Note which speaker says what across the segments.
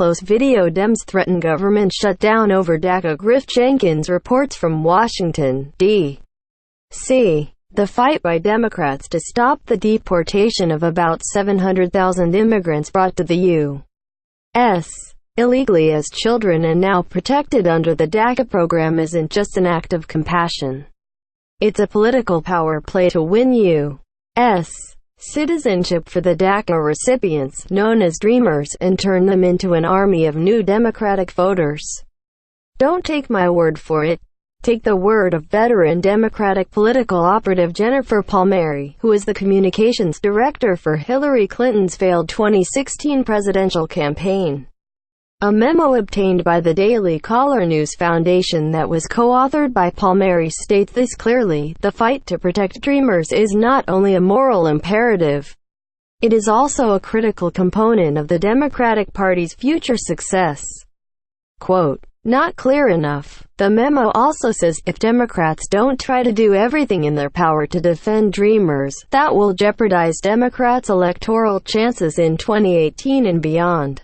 Speaker 1: close video. Dems threaten government shutdown over DACA. Griff Jenkins reports from Washington, D.C. The fight by Democrats to stop the deportation of about 700,000 immigrants brought to the U.S. illegally as children and now protected under the DACA program isn't just an act of compassion. It's a political power play to win U.S. citizenship for the DACA recipients, known as Dreamers, and turn them into an army of new Democratic voters. Don't take my word for it. Take the word of veteran Democratic political operative Jennifer Palmieri, who is the communications director for Hillary Clinton's failed 2016 presidential campaign. A memo obtained by the Daily Caller News Foundation that was co-authored by Palmieri states this clearly: the fight to protect Dreamers is not only a moral imperative, it is also a critical component of the Democratic Party's future success. Quote, not clear enough. The memo also says, if Democrats don't try to do everything in their power to defend Dreamers, that will jeopardize Democrats' electoral chances in 2018 and beyond.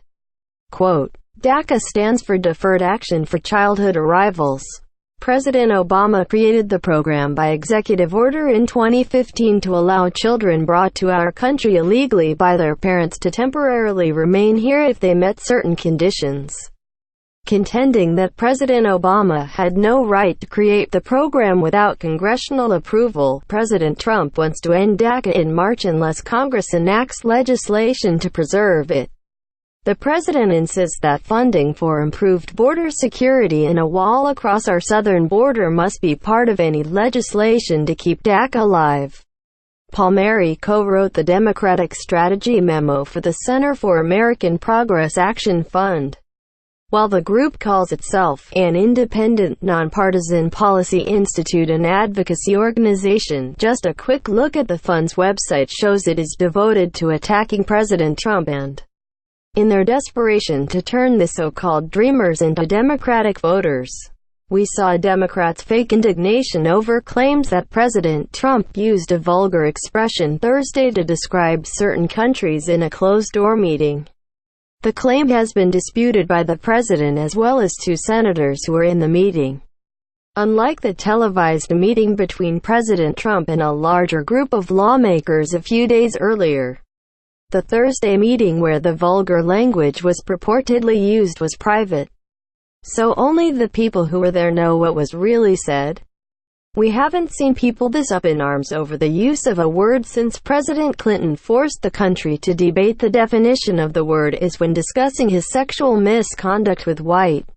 Speaker 1: Quote, DACA stands for Deferred Action for Childhood Arrivals. President Obama created the program by executive order in 2015 to allow children brought to our country illegally by their parents to temporarily remain here if they met certain conditions. Contending that President Obama had no right to create the program without congressional approval, President Trump wants to end DACA in March unless Congress enacts legislation to preserve it. The president insists that funding for improved border security and a wall across our southern border must be part of any legislation to keep DACA alive. Palmieri co-wrote the Democratic Strategy Memo for the Center for American Progress Action Fund. While the group calls itself an independent, nonpartisan policy institute and advocacy organization, just a quick look at the fund's website shows it is devoted to attacking President Trump and, in their desperation to turn the so-called Dreamers into Democratic voters, we saw Democrats' fake indignation over claims that President Trump used a vulgar expression Thursday to describe certain countries in a closed-door meeting. The claim has been disputed by the president as well as two senators who were in the meeting. Unlike the televised meeting between President Trump and a larger group of lawmakers a few days earlier, the Thursday meeting where the vulgar language was purportedly used was private. So only the people who were there know what was really said. We haven't seen people this up in arms over the use of a word since President Clinton forced the country to debate the definition of the word is when discussing his sexual misconduct with white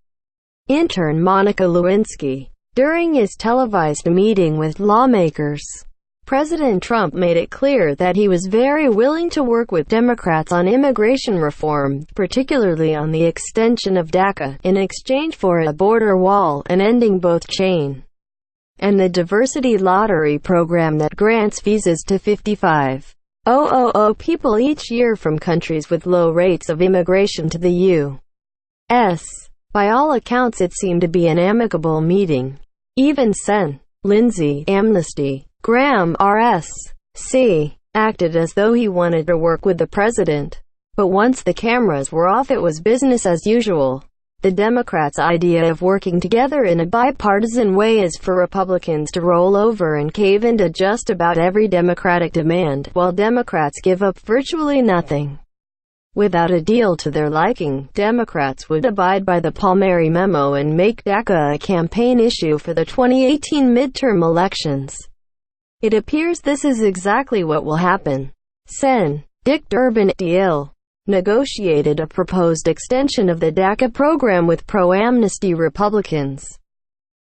Speaker 1: intern Monica Lewinsky. During his televised meeting with lawmakers, President Trump made it clear that he was very willing to work with Democrats on immigration reform, particularly on the extension of DACA, in exchange for a border wall and ending both chain and the diversity lottery program that grants visas to 5,500 people each year from countries with low rates of immigration to the U.S. By all accounts it seemed to be an amicable meeting. Even Sen. Lindsey, Amnesty, Graham, RSC, acted as though he wanted to work with the president. But once the cameras were off it was business as usual. The Democrats' idea of working together in a bipartisan way is for Republicans to roll over and cave into just about every Democratic demand, while Democrats give up virtually nothing. Without a deal to their liking, Democrats would abide by the Palmieri memo and make DACA a campaign issue for the 2018 midterm elections. It appears this is exactly what will happen. Sen. Dick Durbin, D.L. negotiated a proposed extension of the DACA program with pro-amnesty Republicans.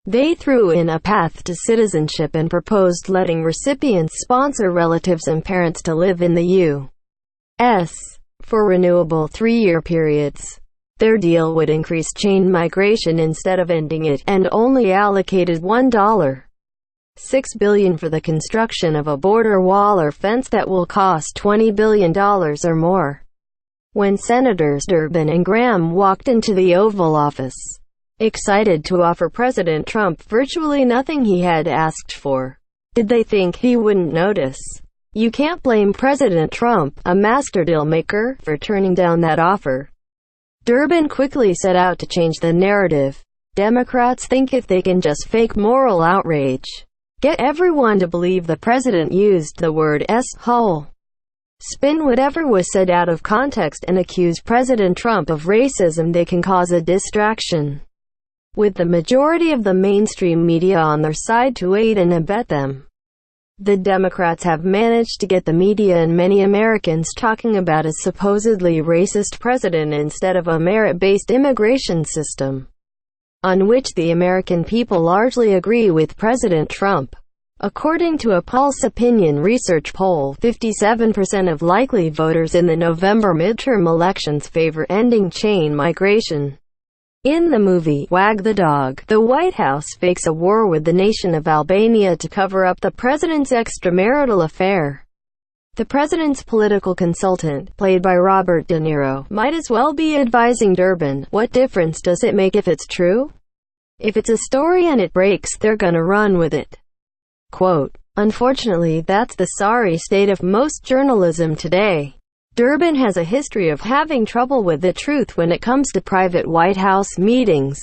Speaker 1: They threw in a path to citizenship and proposed letting recipients sponsor relatives and parents to live in the U.S. for renewable 3-year periods. Their deal would increase chain migration instead of ending it, and only allocated $1.6 billion for the construction of a border wall or fence that will cost $20 billion or more. When Senators Durbin and Graham walked into the Oval Office, excited to offer President Trump virtually nothing he had asked for, did they think he wouldn't notice? You can't blame President Trump, a master deal maker, for turning down that offer. Durbin quickly set out to change the narrative. Democrats think if they can just fake moral outrage, get everyone to believe the president used the word "s-hole," spin whatever was said out of context and accuse President Trump of racism, they can cause a distraction, with the majority of the mainstream media on their side to aid and abet them. The Democrats have managed to get the media and many Americans talking about a supposedly racist president instead of a merit-based immigration system, on which the American people largely agree with President Trump. According to a Pulse opinion research poll, 57% of likely voters in the November midterm elections favor ending chain migration. In the movie Wag the Dog, the White House fakes a war with the nation of Albania to cover up the president's extramarital affair. The president's political consultant, played by Robert De Niro, might as well be advising Durbin, what difference does it make if it's true? If it's a story and it breaks, they're gonna run with it. Quote, "Unfortunately, that's the sorry state of most journalism today." Durbin has a history of having trouble with the truth when it comes to private White House meetings.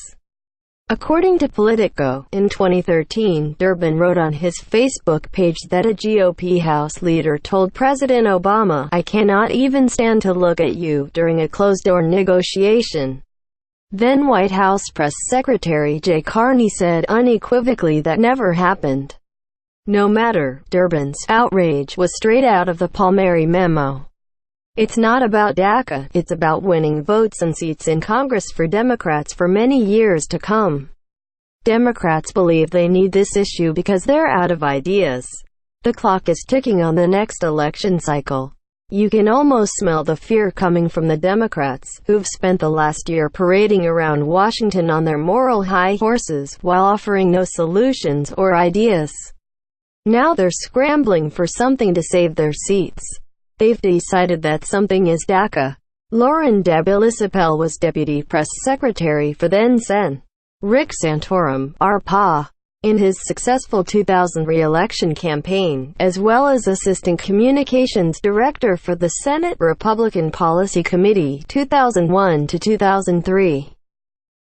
Speaker 1: According to Politico, in 2013, Durbin wrote on his Facebook page that a GOP House leader told President Obama, "I cannot even stand to look at you," during a closed-door negotiation. Then White House Press Secretary Jay Carney said unequivocally that never happened. No matter, Durbin's outrage was straight out of the Palmieri memo. It's not about DACA, it's about winning votes and seats in Congress for Democrats for many years to come. Democrats believe they need this issue because they're out of ideas. The clock is ticking on the next election cycle. You can almost smell the fear coming from the Democrats, who've spent the last year parading around Washington on their moral high horses, while offering no solutions or ideas. Now they're scrambling for something to save their seats. They've decided that something is DACA. Lauren Debilisipel was Deputy Press Secretary for then-Sen. Rick Santorum, RPA, in his successful 2000 re-election campaign, as well as Assistant Communications Director for the Senate Republican Policy Committee 2001 to 2003.